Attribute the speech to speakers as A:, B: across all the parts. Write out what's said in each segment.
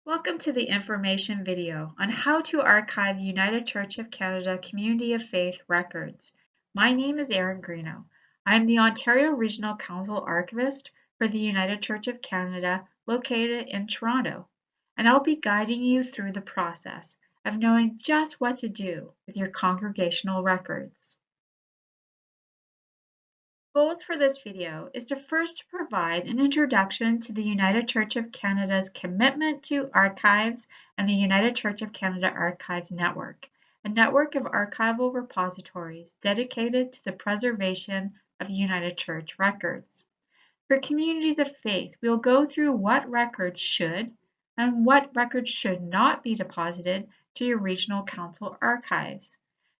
A: Welcome to the information video on how to archive United Church of Canada Community of Faith records. My name is Erin Greeno. I am the Ontario Regional Council Archivist for the United Church of Canada located in Toronto, and I'll be guiding you through the process of knowing just what to do with your congregational records. Goals for this video is to first provide an introduction to the United Church of Canada's commitment to archives and the United Church of Canada Archives Network, a network of archival repositories dedicated to the preservation of United Church records. For communities of faith, we'll go through what records should and what records should not be deposited to your regional council archives.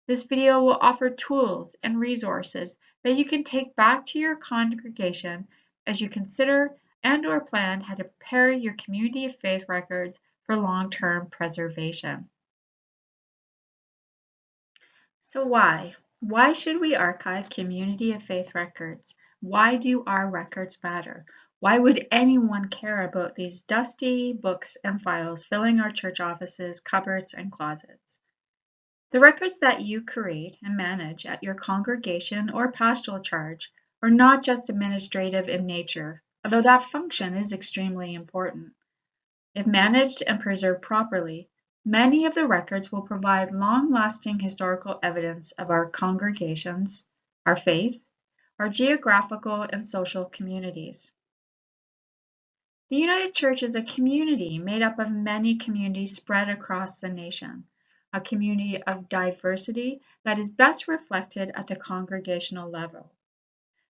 A: This video will offer tools and resources that you can take back to your congregation as you consider and/or plan how to prepare your community of faith records for long-term preservation. So why? Why should we archive community of faith records? Why do our records matter? Why would anyone care about these dusty books and files filling our church offices, cupboards, and closets? The records that you create and manage at your congregation or pastoral charge are not just administrative in nature, although that function is extremely important. If managed and preserved properly, many of the records will provide long-lasting historical evidence of our congregations, our faith, our geographical and social communities. The United Church is a community made up of many communities spread across the nation. A community of diversity that is best reflected at the congregational level.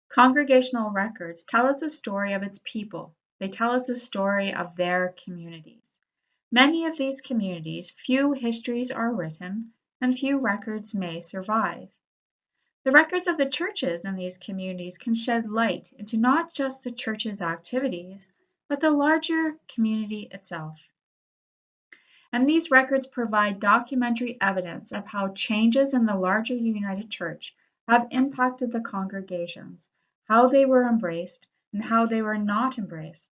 A: Congregational records tell us a story of its people. They tell us a story of their communities. Many of these communities, few histories are written, and few records may survive. The records of the churches in these communities can shed light into not just the church's activities, but the larger community itself. And these records provide documentary evidence of how changes in the larger United Church have impacted the congregations, how they were embraced, and how they were not embraced.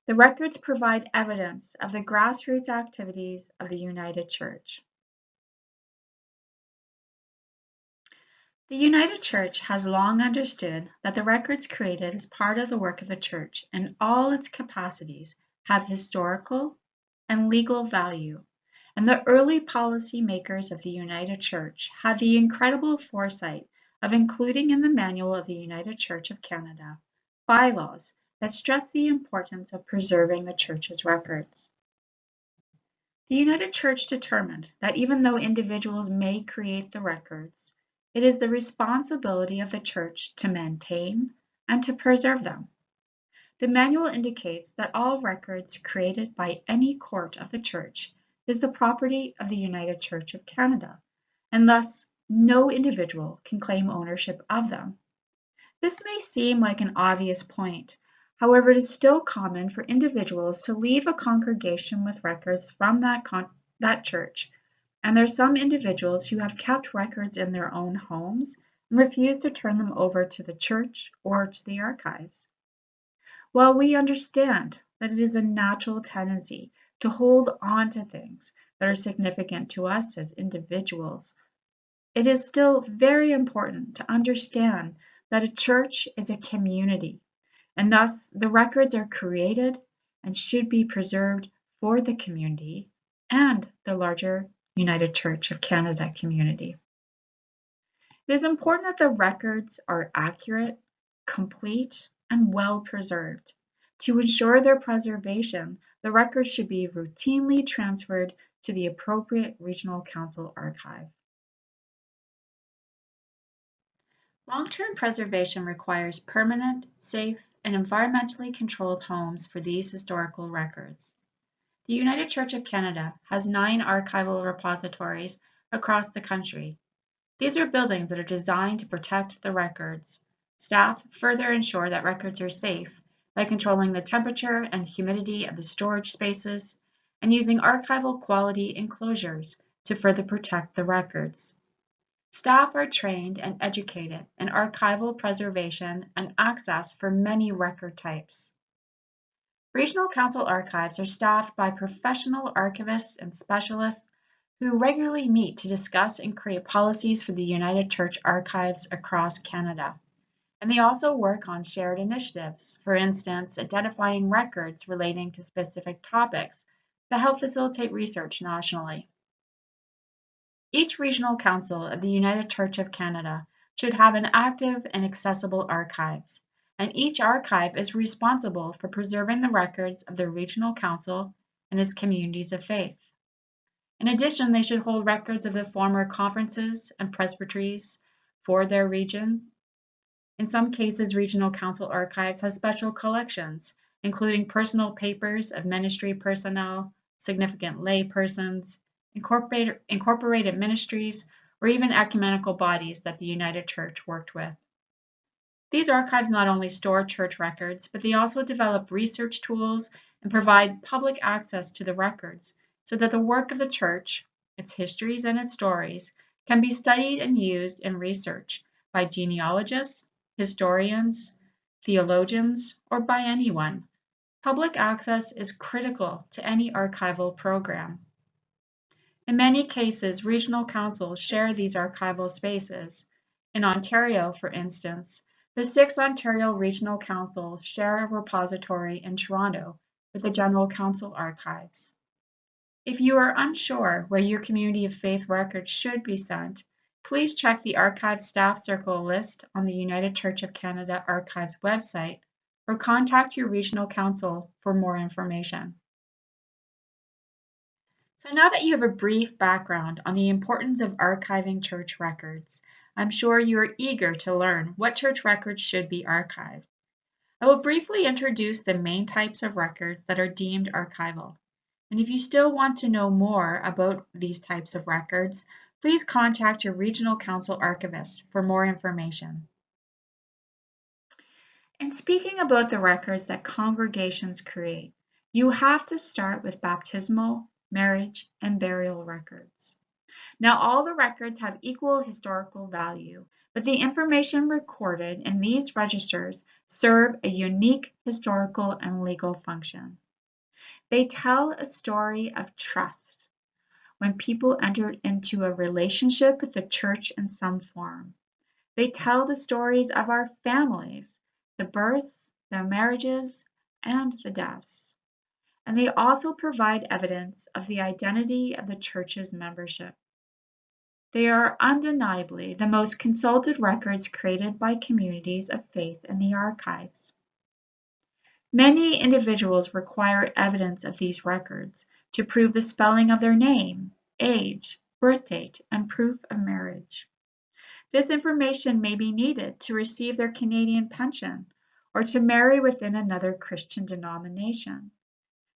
A: The records provide evidence of the grassroots activities of the United Church. The United Church has long understood that the records created as part of the work of the Church in all its capacities have historical and legal value, and the early policy makers of the United Church had the incredible foresight of including in the Manual of the United Church of Canada bylaws that stress the importance of preserving the Church's records. The United Church determined that even though individuals may create the records, it is the responsibility of the Church to maintain and to preserve them. The manual indicates that all records created by any court of the Church is the property of the United Church of Canada, and thus no individual can claim ownership of them. This may seem like an obvious point. However, it is still common for individuals to leave a congregation with records from that church, and there are some individuals who have kept records in their own homes and refuse to turn them over to the church or to the archives. While we understand that it is a natural tendency to hold on to things that are significant to us as individuals, it is still very important to understand that a church is a community, and thus the records are created and should be preserved for the community and the larger United Church of Canada community. It is important that the records are accurate, complete, and well preserved. To ensure their preservation, the records should be routinely transferred to the appropriate regional council archive. Long-term preservation requires permanent, safe, and environmentally controlled homes for these historical records. The United Church of Canada has 9 archival repositories across the country. These are buildings that are designed to protect the records. Staff further ensure that records are safe by controlling the temperature and humidity of the storage spaces and using archival quality enclosures to further protect the records. Staff are trained and educated in archival preservation and access for many record types. Regional Council archives are staffed by professional archivists and specialists who regularly meet to discuss and create policies for the United Church archives across Canada. And they also work on shared initiatives, for instance, identifying records relating to specific topics that help facilitate research nationally. Each regional council of the United Church of Canada should have an active and accessible archives, and each archive is responsible for preserving the records of the regional council and its communities of faith. In addition, they should hold records of the former conferences and presbyteries for their region. In some cases, regional council archives have special collections, including personal papers of ministry personnel, significant lay persons, incorporated ministries, or even ecumenical bodies that the United Church worked with. These archives not only store church records, but they also develop research tools and provide public access to the records so that the work of the church, its histories and its stories, can be studied and used in research by genealogists, historians, theologians, or by anyone. Public access is critical to any archival program. In many cases, regional councils share these archival spaces. In Ontario, for instance, the 6 Ontario regional councils share a repository in Toronto with the General Council archives. If you are unsure where your community of faith records should be sent, please check the Archive Staff Circle list on the United Church of Canada Archives website or contact your regional council for more information. So now that you have a brief background on the importance of archiving church records, I'm sure you are eager to learn what church records should be archived. I will briefly introduce the main types of records that are deemed archival. And if you still want to know more about these types of records, please contact your regional council archivist for more information. In speaking about the records that congregations create, you have to start with baptismal, marriage, and burial records. Now, all the records have equal historical value, but the information recorded in these registers serve a unique historical and legal function. They tell a story of trust when people entered into a relationship with the church in some form. They tell the stories of our families, the births, the marriages, and the deaths. And they also provide evidence of the identity of the church's membership. They are undeniably the most consulted records created by communities of faith in the archives. Many individuals require evidence of these records to prove the spelling of their name, age, birth date, and proof of marriage. This information may be needed to receive their Canadian pension or to marry within another Christian denomination.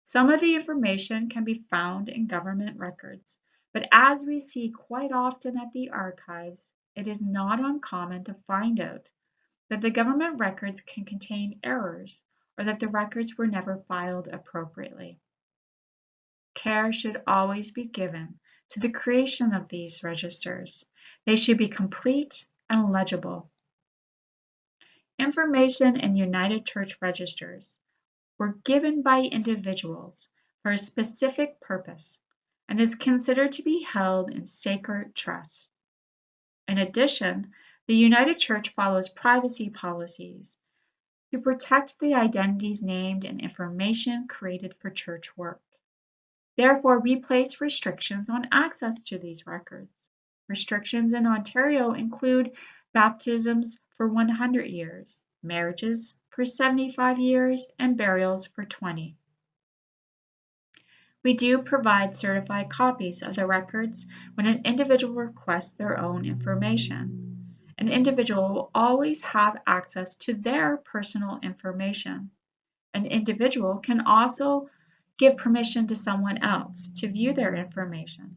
A: Some of the information can be found in government records, but as we see quite often at the archives, it is not uncommon to find out that the government records can contain errors or that the records were never filed appropriately. Care should always be given to the creation of these registers. They should be complete and legible. Information in United Church registers were given by individuals for a specific purpose and is considered to be held in sacred trust. In addition, the United Church follows privacy policies to protect the identities named and information created for church work. Therefore, we place restrictions on access to these records. Restrictions in Ontario include baptisms for 100 years, marriages for 75 years, and burials for 20. We do provide certified copies of the records when an individual requests their own information. An individual will always have access to their personal information. An individual can also give permission to someone else to view their information.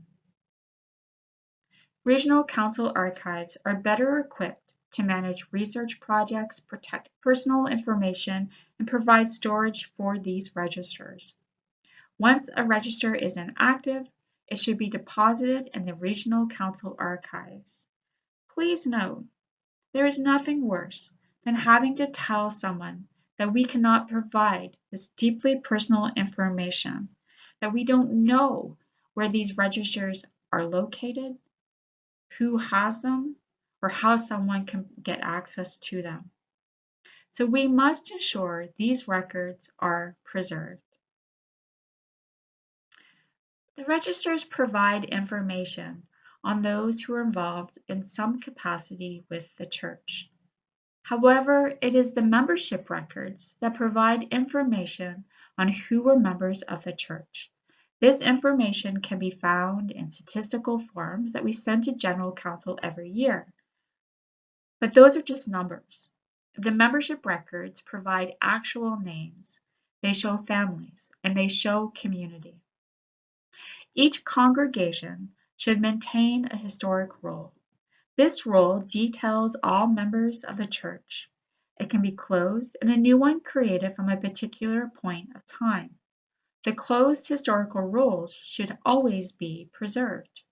A: Regional council archives are better equipped to manage research projects, protect personal information, and provide storage for these registers. Once a register is inactive, it should be deposited in the regional council archives. Please note, there is nothing worse than having to tell someone that we cannot provide this deeply personal information, that we don't know where these registers are located, who has them, or how someone can get access to them. So we must ensure these records are preserved. The registers provide information on those who are involved in some capacity with the church. However, it is the membership records that provide information on who were members of the church. This information can be found in statistical forms that we send to General Council every year. But those are just numbers. The membership records provide actual names. They show families and they show community. Each congregation should maintain a historic roll. This roll details all members of the church. It can be closed and a new one created from a particular point of time. The closed historical rolls should always be preserved.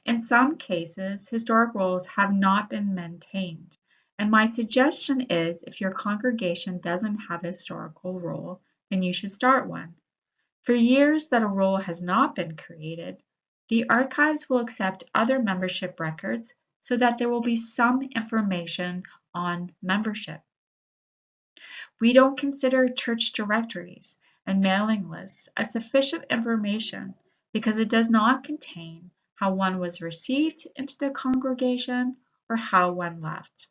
A: In some cases, historic rolls have not been maintained, and my suggestion is if your congregation doesn't have a historical roll, then you should start one. For years that a roll has not been created, the archives will accept other membership records so that there will be some information on membership. We don't consider church directories and mailing lists as sufficient information because it does not contain how one was received into the congregation or how one left.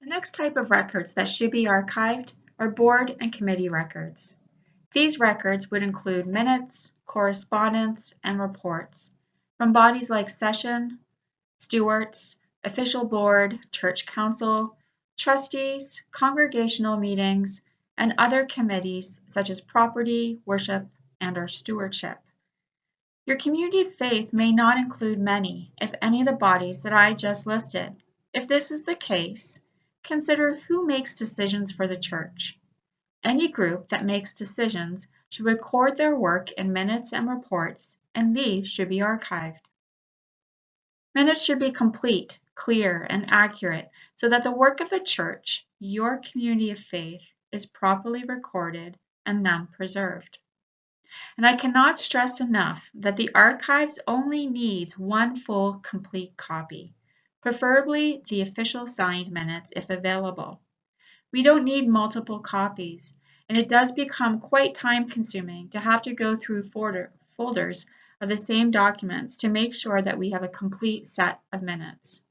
A: The next type of records that should be archived are board and committee records. These records would include minutes, correspondence, and reports from bodies like session, stewards, official board, church council, trustees, congregational meetings, and other committees such as property, worship, and our stewardship. Your community of faith may not include many, if any, of the bodies that I just listed. If this is the case, consider who makes decisions for the church. Any group that makes decisions should record their work in minutes and reports, and these should be archived. Minutes should be complete, clear, and accurate so that the work of the church, your community of faith, is properly recorded and then preserved. And I cannot stress enough that the archives only needs one full, complete copy, preferably the official signed minutes if available. We don't need multiple copies, and it does become quite time-consuming to have to go through folders of the same documents to make sure that we have a complete set of minutes.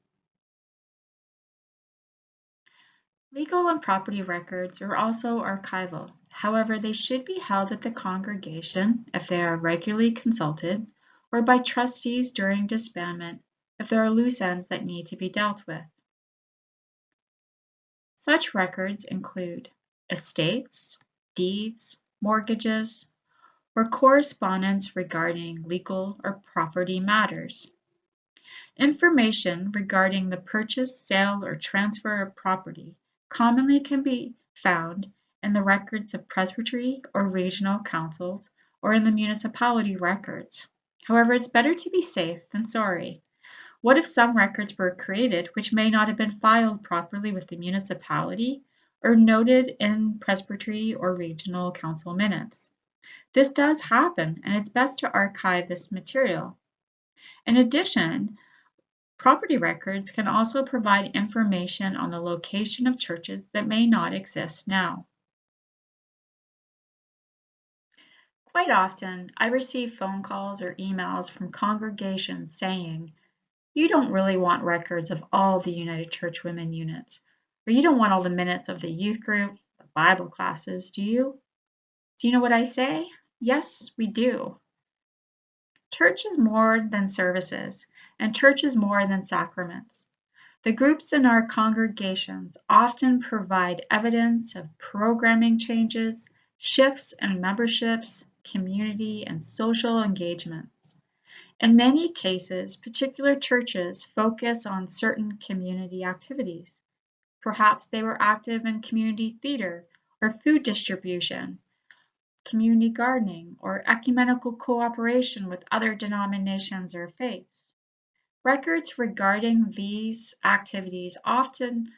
A: Legal and property records are also archival. However, they should be held at the congregation if they are regularly consulted, or by trustees during disbandment if there are loose ends that need to be dealt with. Such records include estates, deeds, mortgages, or correspondence regarding legal or property matters. Information regarding the purchase, sale, or transfer of property commonly can be found in the records of presbytery or regional councils or in the municipality records. However, it's better to be safe than sorry. What if some records were created which may not have been filed properly with the municipality or noted in presbytery or regional council minutes? This does happen, and it's best to archive this material. In addition, property records can also provide information on the location of churches that may not exist now. Quite often, I receive phone calls or emails from congregations saying, "You don't really want records of all the United Church Women units, or you don't want all the minutes of the youth group, the Bible classes, do you?" Do you know what I say? Yes, we do. Church is more than services, and church is more than sacraments. The groups in our congregations often provide evidence of programming changes, shifts in memberships, community, and social engagements. In many cases, particular churches focus on certain community activities. Perhaps they were active in community theater or food distribution, community gardening, or ecumenical cooperation with other denominations or faiths. Records regarding these activities often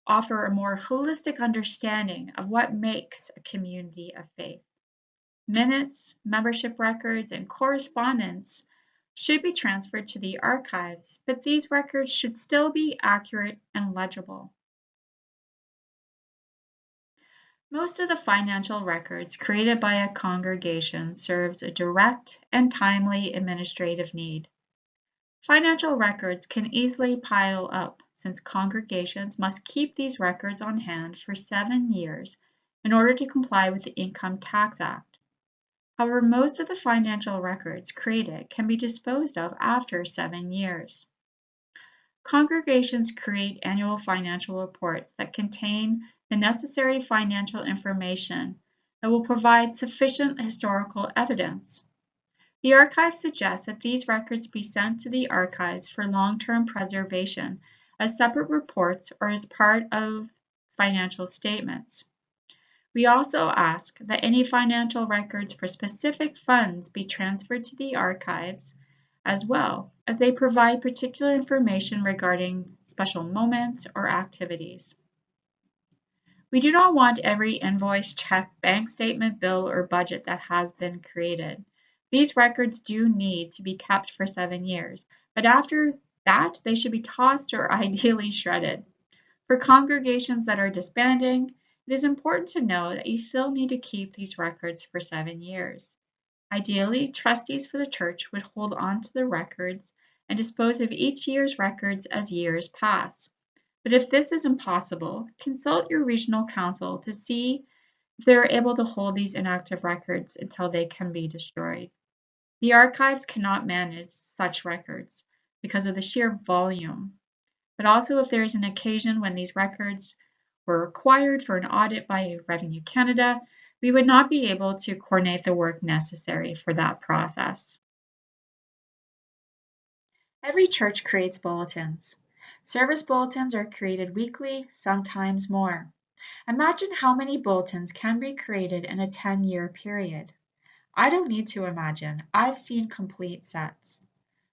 A: offer a more holistic understanding of what makes a community of faith. Minutes, membership records, and correspondence should be transferred to the archives, but these records should still be accurate and legible. Most of the financial records created by a congregation serves a direct and timely administrative need. Financial records can easily pile up since congregations must keep these records on hand for 7 years in order to comply with the Income Tax Act. However, most of the financial records created can be disposed of after 7 years. Congregations create annual financial reports that contain the necessary financial information that will provide sufficient historical evidence. The archive suggests that these records be sent to the archives for long-term preservation as separate reports or as part of financial statements. We also ask that any financial records for specific funds be transferred to the archives as well, as they provide particular information regarding special moments or activities. We do not want every invoice, check, bank statement, bill, or budget that has been created. These records do need to be kept for 7 years, but after that, they should be tossed or ideally shredded. For congregations that are disbanding, it is important to know that you still need to keep these records for 7 years. Ideally, trustees for the church would hold on to the records and dispose of each year's records as years pass. But if this is impossible, consult your regional council to see if they are able to hold these inactive records until they can be destroyed. The archives cannot manage such records because of the sheer volume, but also if there is an occasion when these records were required for an audit by Revenue Canada, we would not be able to coordinate the work necessary for that process. Every church creates bulletins. Service bulletins are created weekly, sometimes more. Imagine how many bulletins can be created in a 10-year period. I don't need to imagine, I've seen complete sets.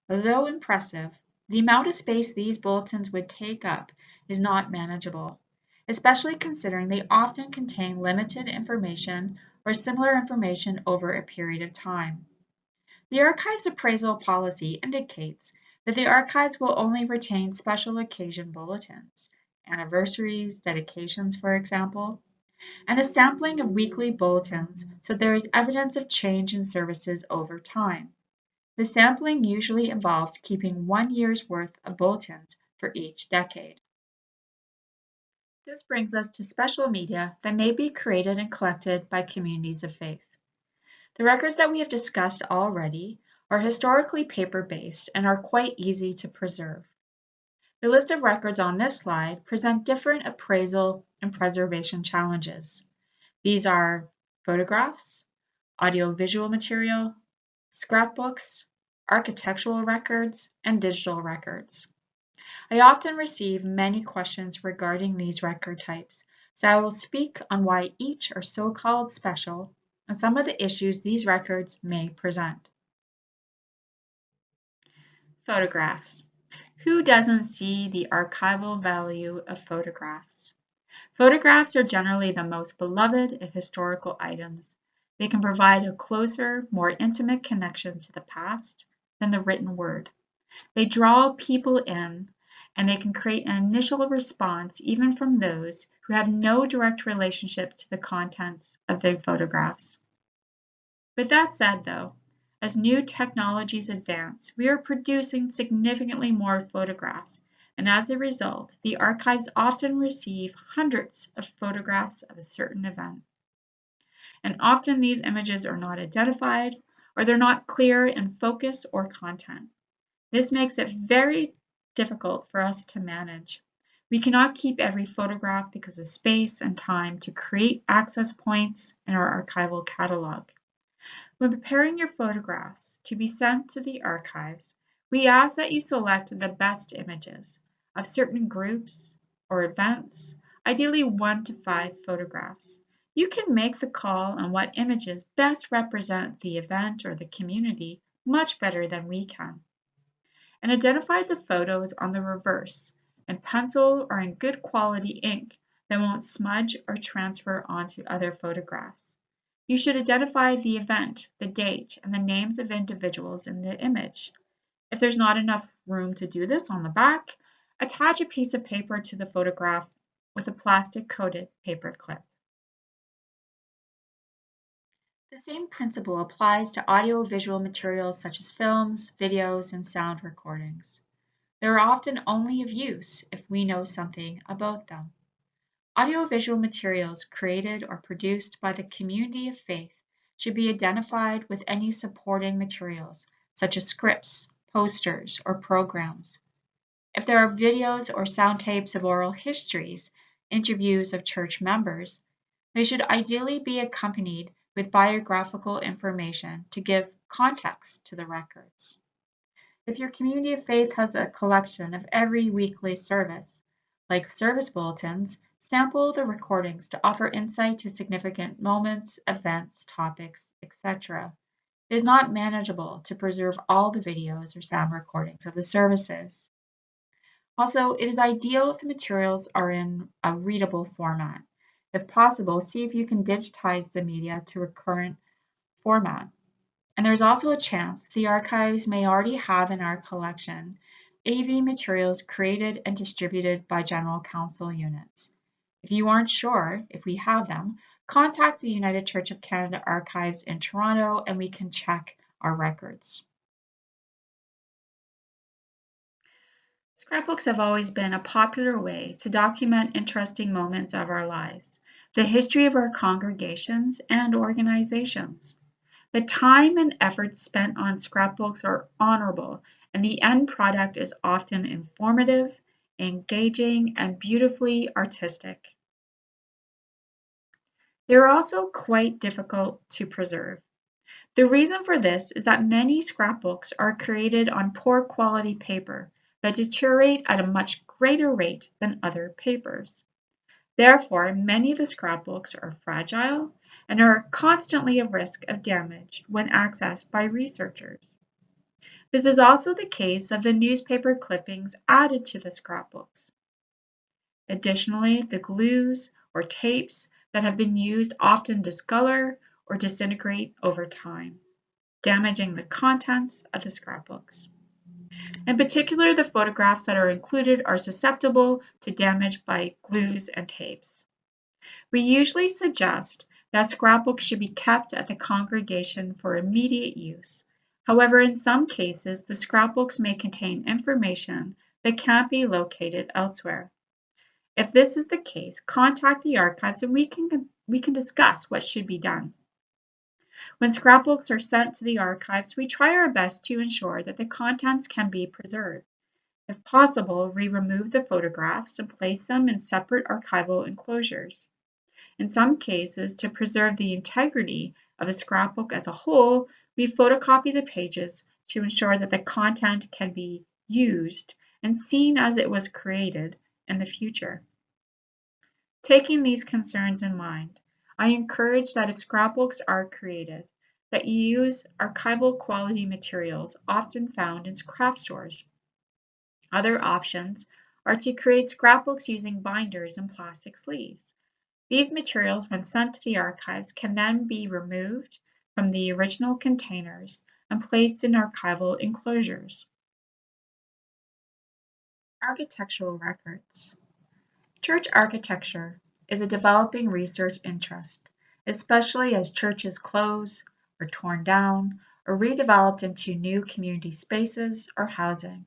A: Although impressive, the amount of space these bulletins would take up is not manageable, especially considering they often contain limited information or similar information over a period of time. The archive's appraisal policy indicates that the archives will only retain special occasion bulletins, anniversaries, dedications, for example, and a sampling of weekly bulletins so there is evidence of change in services over time. The sampling usually involves keeping 1 year's worth of bulletins for each decade. This brings us to special media that may be created and collected by communities of faith. The records that we have discussed already are historically paper-based and are quite easy to preserve. The list of records on this slide present different appraisal and preservation challenges. These are photographs, audio-visual material, scrapbooks, architectural records, and digital records. I often receive many questions regarding these record types, so I will speak on why each are so-called special and some of the issues these records may present. Photographs. Who doesn't see the archival value of photographs? Photographs are generally the most beloved of historical items. They can provide a closer, more intimate connection to the past than the written word. They draw people in, and they can create an initial response even from those who have no direct relationship to the contents of the photographs. With that said, though, as new technologies advance, we are producing significantly more photographs, and as a result, the archives often receive hundreds of photographs of a certain event. And often these images are not identified, or they're not clear in focus or content. This makes it very difficult for us to manage. We cannot keep every photograph because of space and time to create access points in our archival catalog. When preparing your photographs to be sent to the archives, we ask that you select the best images of certain groups or events, ideally 1 to 5 photographs. You can make the call on what images best represent the event or the community much better than we can. And identify the photos on the reverse in pencil or in good quality ink that won't smudge or transfer onto other photographs. You should identify the event, the date, and the names of individuals in the image. If there's not enough room to do this on the back, attach a piece of paper to the photograph with a plastic-coated paper clip. The same principle applies to audio-visual materials such as films, videos, and sound recordings. They are often only of use if we know something about them. Audio-visual materials created or produced by the community of faith should be identified with any supporting materials, such as scripts, posters, or programs. If there are videos or sound tapes of oral histories, interviews of church members, they should ideally be accompanied with biographical information to give context to the records. If your community of faith has a collection of every weekly service, like service bulletins, sample the recordings to offer insight to significant moments, events, topics, etc. It is not manageable to preserve all the videos or sound recordings of the services. Also, it is ideal if the materials are in a readable format. If possible, see if you can digitize the media to a current format. And there's also a chance the archives may already have in our collection AV materials created and distributed by General Council units. If you aren't sure if we have them, contact the United Church of Canada Archives in Toronto and we can check our records. Scrapbooks have always been a popular way to document interesting moments of our lives, the history of our congregations and organizations. The time and effort spent on scrapbooks are honorable, and the end product is often informative, engaging, and beautifully artistic. They're also quite difficult to preserve. The reason for this is that many scrapbooks are created on poor quality paper that deteriorate at a much greater rate than other papers. Therefore, many of the scrapbooks are fragile and are constantly at risk of damage when accessed by researchers. This is also the case of the newspaper clippings added to the scrapbooks. Additionally, the glues or tapes that have been used often discolor or disintegrate over time, damaging the contents of the scrapbooks. In particular, the photographs that are included are susceptible to damage by glues and tapes. We usually suggest that scrapbooks should be kept at the congregation for immediate use. However, in some cases, the scrapbooks may contain information that can't be located elsewhere. If this is the case, contact the archives and we can discuss what should be done. When scrapbooks are sent to the archives, we try our best to ensure that the contents can be preserved. If possible, we remove the photographs and place them in separate archival enclosures. In some cases, to preserve the integrity of a scrapbook as a whole, we photocopy the pages to ensure that the content can be used and seen as it was created in the future. Taking these concerns in mind, I encourage that if scrapbooks are created, that you use archival quality materials often found in craft stores. Other options are to create scrapbooks using binders and plastic sleeves. These materials, when sent to the archives, can then be removed from the original containers and placed in archival enclosures. Architectural records. Church architecture is a developing research interest, especially as churches close or torn down or redeveloped into new community spaces or housing.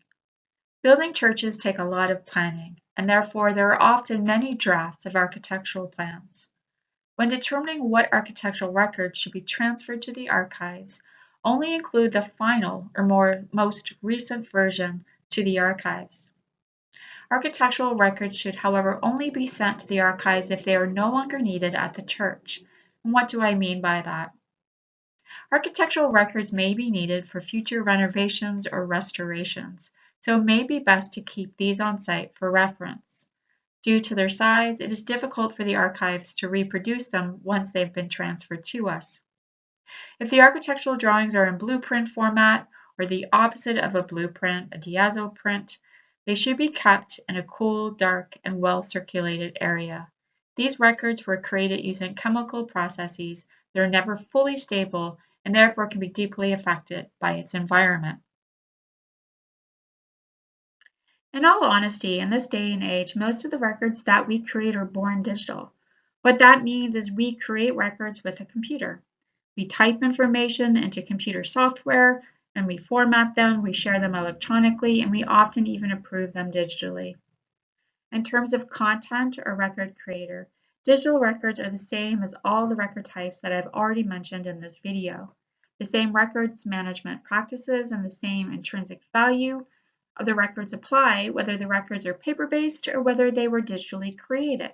A: Building churches take a lot of planning, and therefore there are often many drafts of architectural plans. When determining what architectural records should be transferred to the archives, only include the final or most recent version to the archives. Architectural records should, however, only be sent to the archives if they are no longer needed at the church. And what do I mean by that? Architectural records may be needed for future renovations or restorations, so it may be best to keep these on site for reference. Due to their size, it is difficult for the archives to reproduce them once they've been transferred to us. If the architectural drawings are in blueprint format, or the opposite of a blueprint, a diazo print, They should be kept in a cool, dark, and well-circulated area. These records were created using chemical processes that are never fully stable and therefore can be deeply affected by its environment. In all honesty, in this day and age, most of the records that we create are born digital. What that means is we create records with a computer. We type information into computer software and we format them, we share them electronically, and we often even approve them digitally. In terms of content or record creator, digital records are the same as all the record types that I've already mentioned in this video. The same records management practices and the same intrinsic value of the records apply, whether the records are paper-based or whether they were digitally created.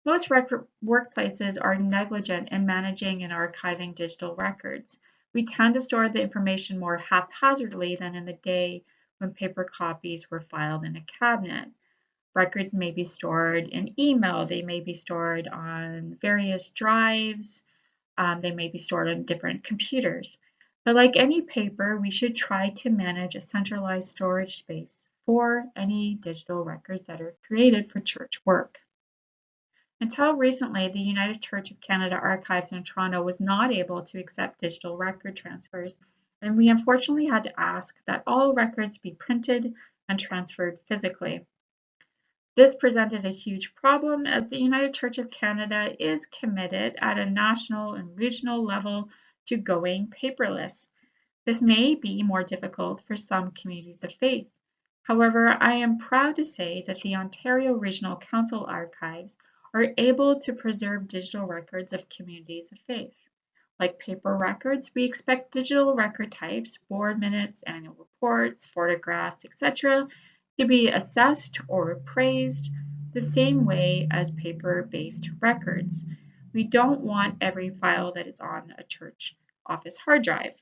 A: Most workplaces are negligent in managing and archiving digital records. We tend to store the information more haphazardly than in the day when paper copies were filed in a cabinet. Records may be stored in email, they may be stored on various drives, they may be stored on different computers. But like any paper, we should try to manage a centralized storage space for any digital records that are created for church work. Until recently, the United Church of Canada Archives in Toronto was not able to accept digital record transfers, and we unfortunately had to ask that all records be printed and transferred physically. This presented a huge problem as the United Church of Canada is committed at a national and regional level to going paperless. This may be more difficult for some communities of faith. However, I am proud to say that the Ontario Regional Council Archives are able to preserve digital records of communities of faith. Like paper records, we expect digital record types, board minutes, annual reports, photographs, etc., to be assessed or appraised the same way as paper-based records. We don't want every file that is on a church office hard drive.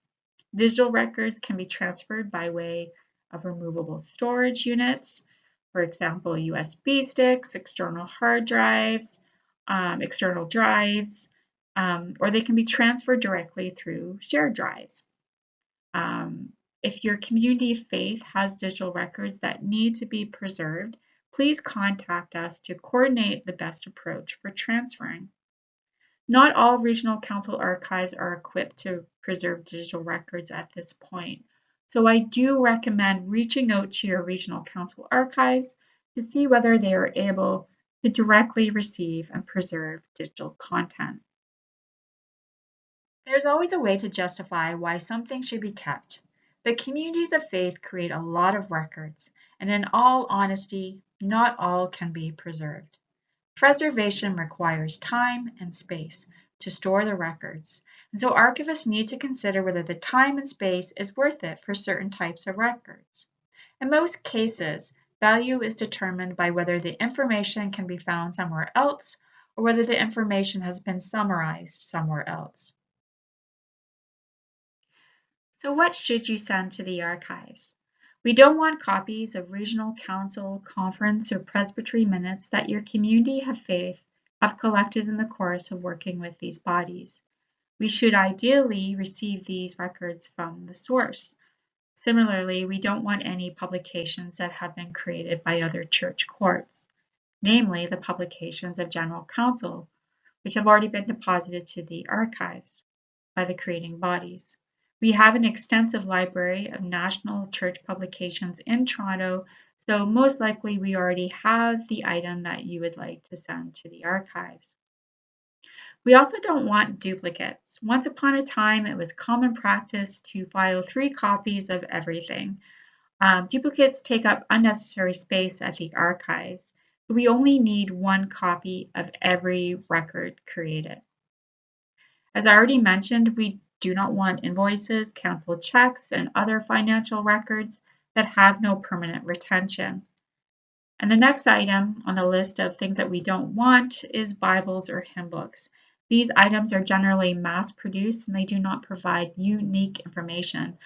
A: Digital records can be transferred by way of removable storage units, for example, USB sticks, external hard drives, external drives, or they can be transferred directly through shared drives. If your community of faith has digital records that need to be preserved, please contact us to coordinate the best approach for transferring. Not all regional council archives are equipped to preserve digital records at this point, so I do recommend reaching out to your regional council archives to see whether they are able to directly receive and preserve digital content. There's always a way to justify why something should be kept, but communities of faith create a lot of records, and in all honesty, not all can be preserved. Preservation requires time and space to store the records, and so archivists need to consider whether the time and space is worth it for certain types of records. In most cases, value is determined by whether the information can be found somewhere else or whether the information has been summarized somewhere else. So what should you send to the archives? We don't want copies of regional council, conference, or presbytery minutes that your community of faith have collected in the course of working with these bodies. We should ideally receive these records from the source. Similarly, we don't want any publications that have been created by other church courts, namely the publications of general council, which have already been deposited to the archives by the creating bodies. We have an extensive library of national church publications in Toronto, so most likely we already have the item that you would like to send to the archives. We also don't want duplicates. Once upon a time, it was common practice to file 3 copies of everything. Duplicates take up unnecessary space at the archives. So we only need 1 copy of every record created. As I already mentioned, we do not want invoices, canceled checks, and other financial records that have no permanent retention. And the next item on the list of things that we don't want is Bibles or hymn books. These items are generally mass-produced and they do not provide unique information,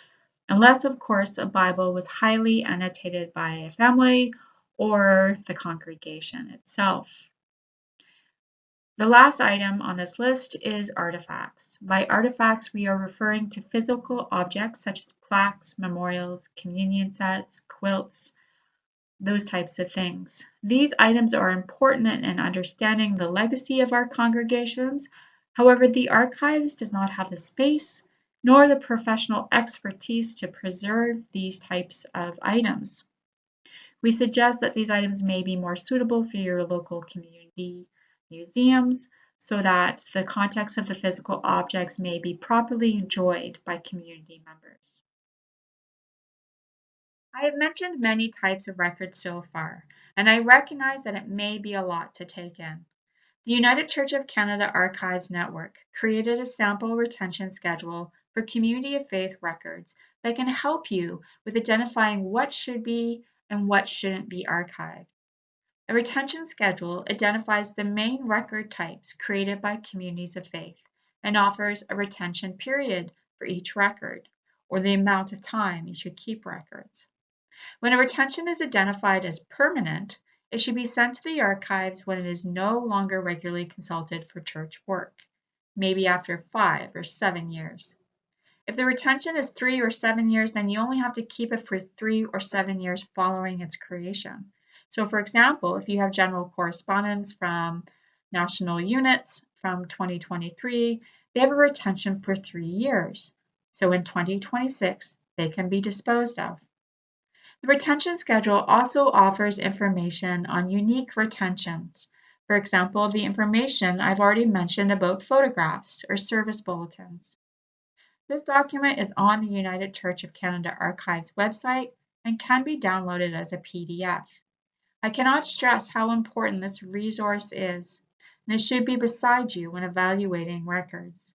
A: unless, of course, a Bible was highly annotated by a family or the congregation itself. The last item on this list is artifacts. By artifacts, we are referring to physical objects such as plaques, memorials, communion sets, quilts, those types of things. These items are important in understanding the legacy of our congregations. However, the archives does not have the space nor the professional expertise to preserve these types of items. We suggest that these items may be more suitable for your local community museums so that the context of the physical objects may be properly enjoyed by community members. I have mentioned many types of records so far, and I recognize that it may be a lot to take in. The United Church of Canada Archives Network created a sample retention schedule for community of faith records that can help you with identifying what should be and what shouldn't be archived. A retention schedule identifies the main record types created by communities of faith and offers a retention period for each record, or the amount of time you should keep records. When a retention is identified as permanent, it should be sent to the archives when it is no longer regularly consulted for church work, maybe after 5 or 7 years. If the retention is 3 or 7 years, then you only have to keep it for 3 or 7 years following its creation. So for example, if you have general correspondence from national units from 2023, they have a retention for 3 years. So in 2026, they can be disposed of. The retention schedule also offers information on unique retentions. For example, the information I've already mentioned about photographs or service bulletins. This document is on the United Church of Canada Archives website and can be downloaded as a PDF. I cannot stress how important this resource is, and it should be beside you when evaluating records.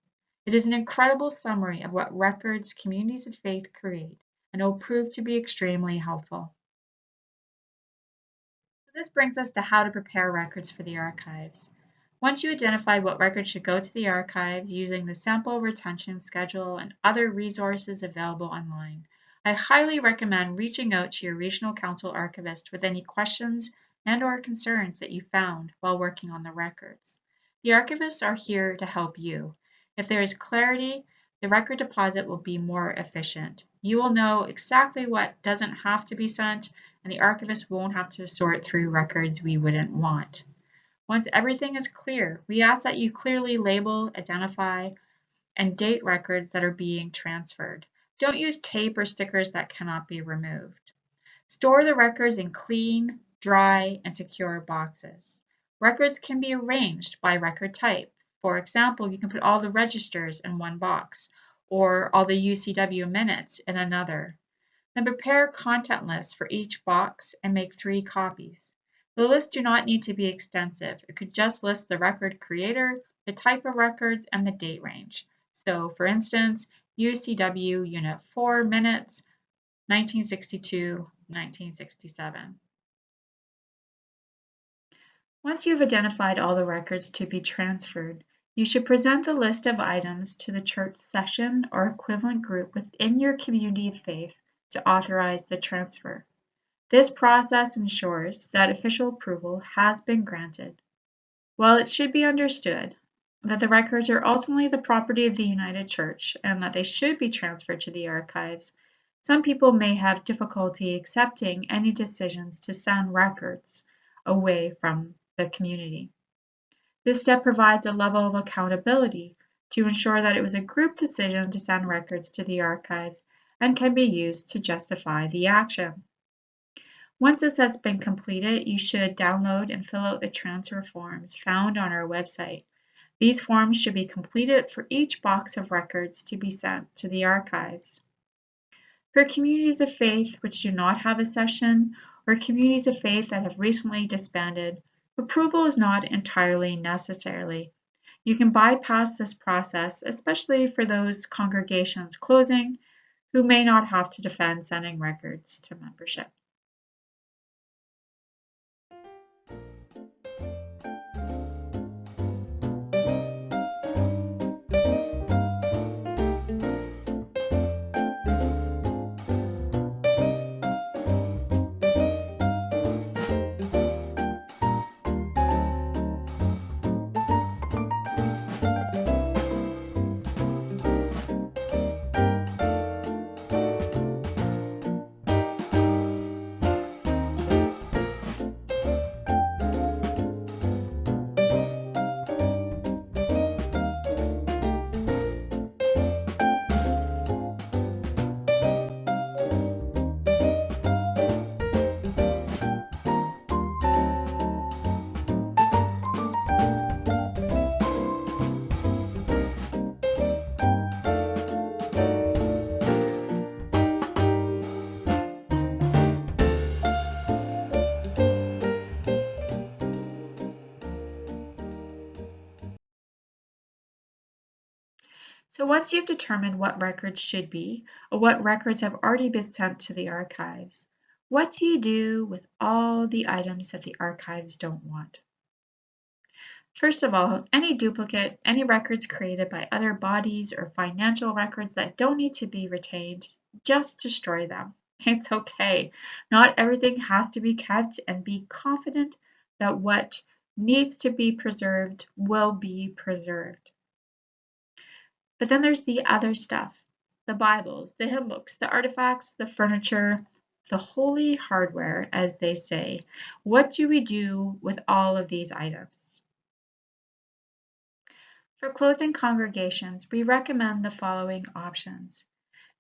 A: It is an incredible summary of what records communities of faith create, and it will prove to be extremely helpful. So this brings us to how to prepare records for the archives. Once you identify what records should go to the archives using the sample retention schedule and other resources available online, I highly recommend reaching out to your regional council archivist with any questions and/or concerns that you found while working on the records. The archivists are here to help you. If there is clarity, the record deposit will be more efficient. You will know exactly what doesn't have to be sent, and the archivist won't have to sort through records we wouldn't want. Once everything is clear, we ask that you clearly label, identify, and date records that are being transferred. Don't use tape or stickers that cannot be removed. Store the records in clean, dry, and secure boxes. Records can be arranged by record type. For example, you can put all the registers in one box, or all the UCW minutes in another. Then prepare content lists for each box and make 3 copies. The lists do not need to be extensive. It could just list the record creator, the type of records, and the date range. So for instance, UCW Unit 4 minutes, 1962-1967. Once you've identified all the records to be transferred, you should present the list of items to the church session or equivalent group within your community of faith to authorize the transfer. This process ensures that official approval has been granted. While it should be understood that the records are ultimately the property of the United Church and that they should be transferred to the archives, some people may have difficulty accepting any decisions to send records away from the community. This step provides a level of accountability to ensure that it was a group decision to send records to the archives and can be used to justify the action. Once this has been completed, you should download and fill out the transfer forms found on our website. These forms should be completed for each box of records to be sent to the archives. For communities of faith which do not have a session, or communities of faith that have recently disbanded, approval is not entirely necessary. You can bypass this process, especially for those congregations closing who may not have to defend sending records to membership. So once you've determined what records should be, or what records have already been sent to the archives, what do you do with all the items that the archives don't want? First of all, any records created by other bodies or financial records that don't need to be retained, just destroy them. It's okay. Not everything has to be kept, and be confident that what needs to be preserved will be preserved. But then there's the other stuff, the Bibles, the hymn books, the artifacts, the furniture, the holy hardware, as they say. What do we do with all of these items? For closing congregations, we recommend the following options.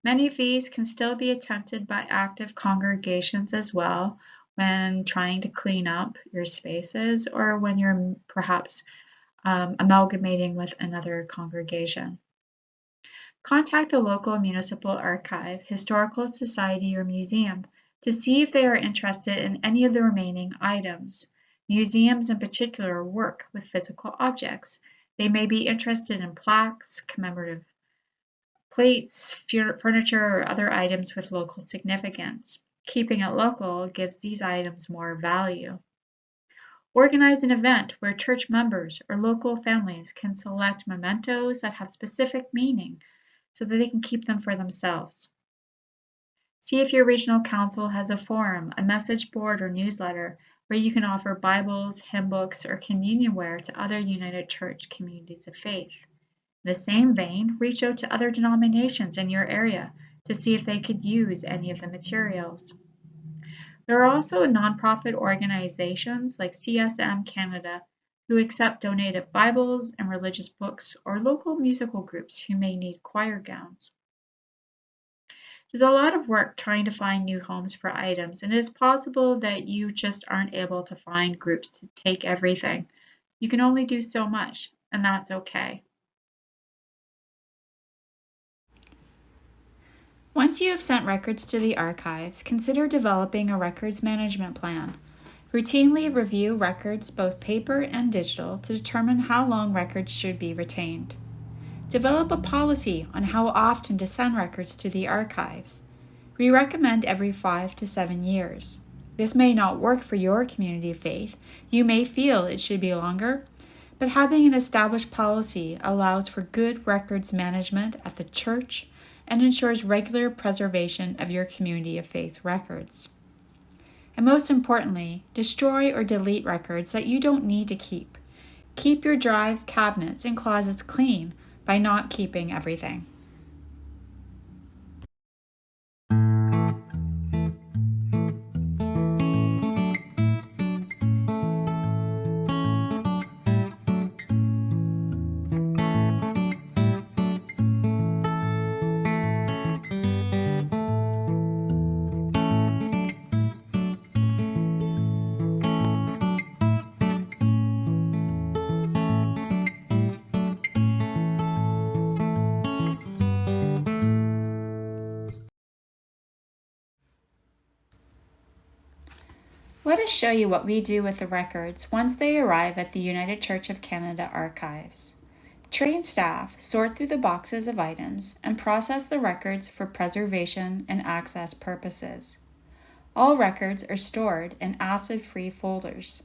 A: Many of these can still be attempted by active congregations as well when trying to clean up your spaces, or when you're perhaps amalgamating with another congregation. Contact the local municipal archive, historical society, or museum to see if they are interested in any of the remaining items. Museums in particular work with physical objects. They may be interested in plaques, commemorative plates, furniture, or other items with local significance. Keeping it local gives these items more value. Organize an event where church members or local families can select mementos that have specific meaning, so that they can keep them for themselves. See if your regional council has a forum, a message board, or newsletter where you can offer Bibles, hymn books, or communionware to other United Church communities of faith. In the same vein, reach out to other denominations in your area to see if they could use any of the materials. There are also nonprofit organizations like CSM Canada who accept donated Bibles and religious books, or local musical groups who may need choir gowns. There's a lot of work trying to find new homes for items, and it is possible that you just aren't able to find groups to take everything. You can only do so much, and that's okay. Once you have sent records to the archives, consider developing a records management plan. Routinely review records, both paper and digital, to determine how long records should be retained. Develop a policy on how often to send records to the archives. We recommend every 5 to 7 years. This may not work for your community of faith. You may feel it should be longer, but having an established policy allows for good records management at the church and ensures regular preservation of your community of faith records. And most importantly, destroy or delete records that you don't need to keep. Keep your drives, cabinets, and closets clean by not keeping everything. Let us show you what we do with the records once they arrive at the United Church of Canada archives. Trained staff sort through the boxes of items and process the records for preservation and access purposes. All records are stored in acid-free folders.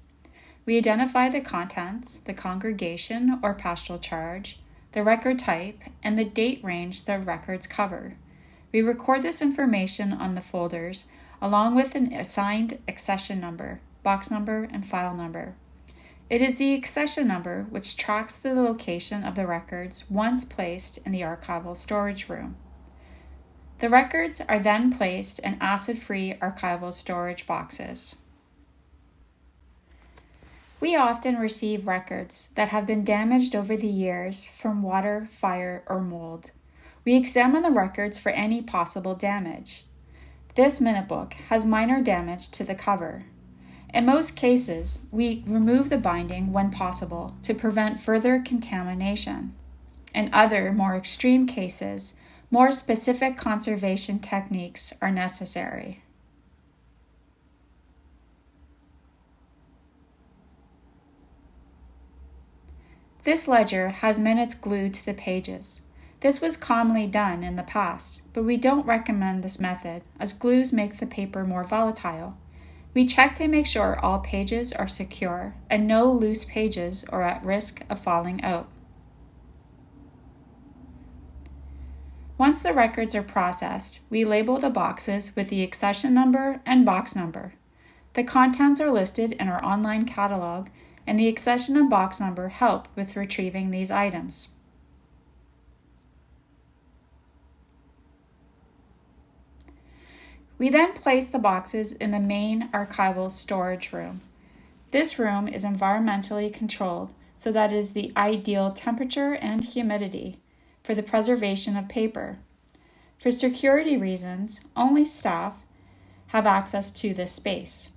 A: We identify the contents, the congregation or pastoral charge, the record type, and the date range the records cover. We record this information on the folders along with an assigned accession number, box number, and file number. It is the accession number which tracks the location of the records once placed in the archival storage room. The records are then placed in acid-free archival storage boxes. We often receive records that have been damaged over the years from water, fire, or mold. We examine the records for any possible damage. This minute book has minor damage to the cover. In most cases, we remove the binding when possible to prevent further contamination. In other, more extreme cases, more specific conservation techniques are necessary. This ledger has minutes glued to the pages. This was commonly done in the past, but we don't recommend this method as glues make the paper more volatile. We check to make sure all pages are secure and no loose pages are at risk of falling out. Once the records are processed, we label the boxes with the accession number and box number. The contents are listed in our online catalog, and the accession and box number help with retrieving these items. We then place the boxes in the main archival storage room. This room is environmentally controlled so that it is the ideal temperature and humidity for the preservation of paper. For security reasons, only staff have access to this space.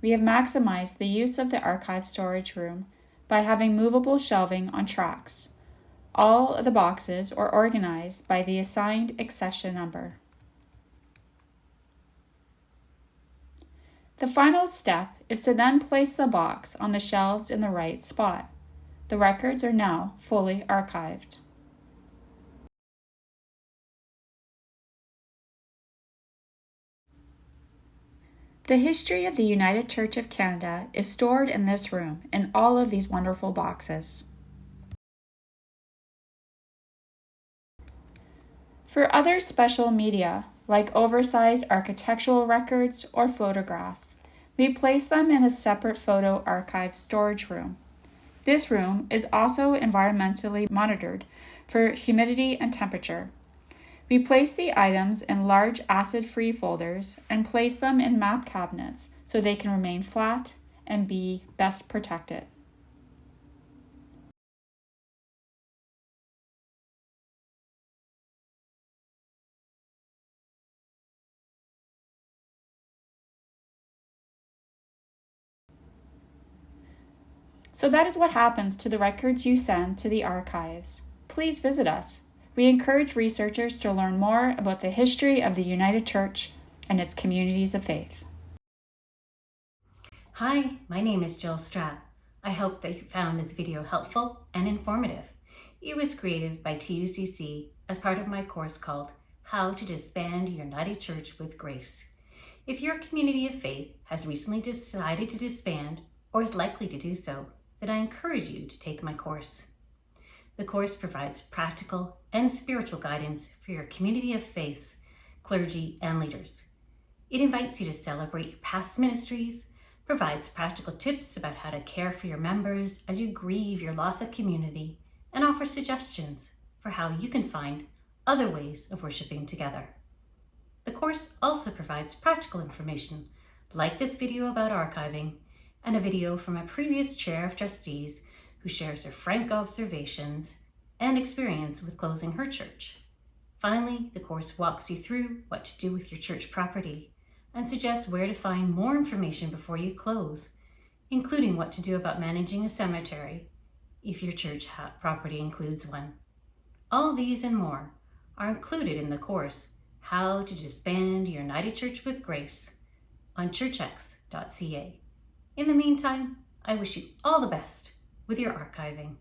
A: We have maximized the use of the archive storage room by having movable shelving on tracks. All of the boxes are organized by the assigned accession number. The final step is to then place the box on the shelves in the right spot. The records are now fully archived. The history of the United Church of Canada is stored in this room in all of these wonderful boxes. For other special media, like oversized architectural records or photographs, we place them in a separate photo archive storage room. This room is also environmentally monitored for humidity and temperature. We place the items in large acid-free folders and place them in map cabinets so they can remain flat and be best protected. So that is what happens to the records you send to the archives. Please visit us. We encourage researchers to learn more about the history of the United Church and its communities of faith.
B: Hi, my name is Jill Stratt. I hope that you found this video helpful and informative. It was created by TUCC as part of my course called How to Disband Your United Church with Grace. If your community of faith has recently decided to disband or is likely to do so, then I encourage you to take my course. The course provides practical and spiritual guidance for your community of faith, clergy, and leaders. It invites you to celebrate your past ministries, provides practical tips about how to care for your members as you grieve your loss of community, and offers suggestions for how you can find other ways of worshiping together. The course also provides practical information, like this video about archiving, and a video from a previous chair of trustees who shares her frank observations and experience with closing her church. Finally, the course walks you through what to do with your church property and suggests where to find more information before you close, including what to do about managing a cemetery if your church property includes one. All these and more are included in the course How to Disband Your United Church with Grace on CHURCHx.ca. In the meantime, I wish you all the best with your archiving.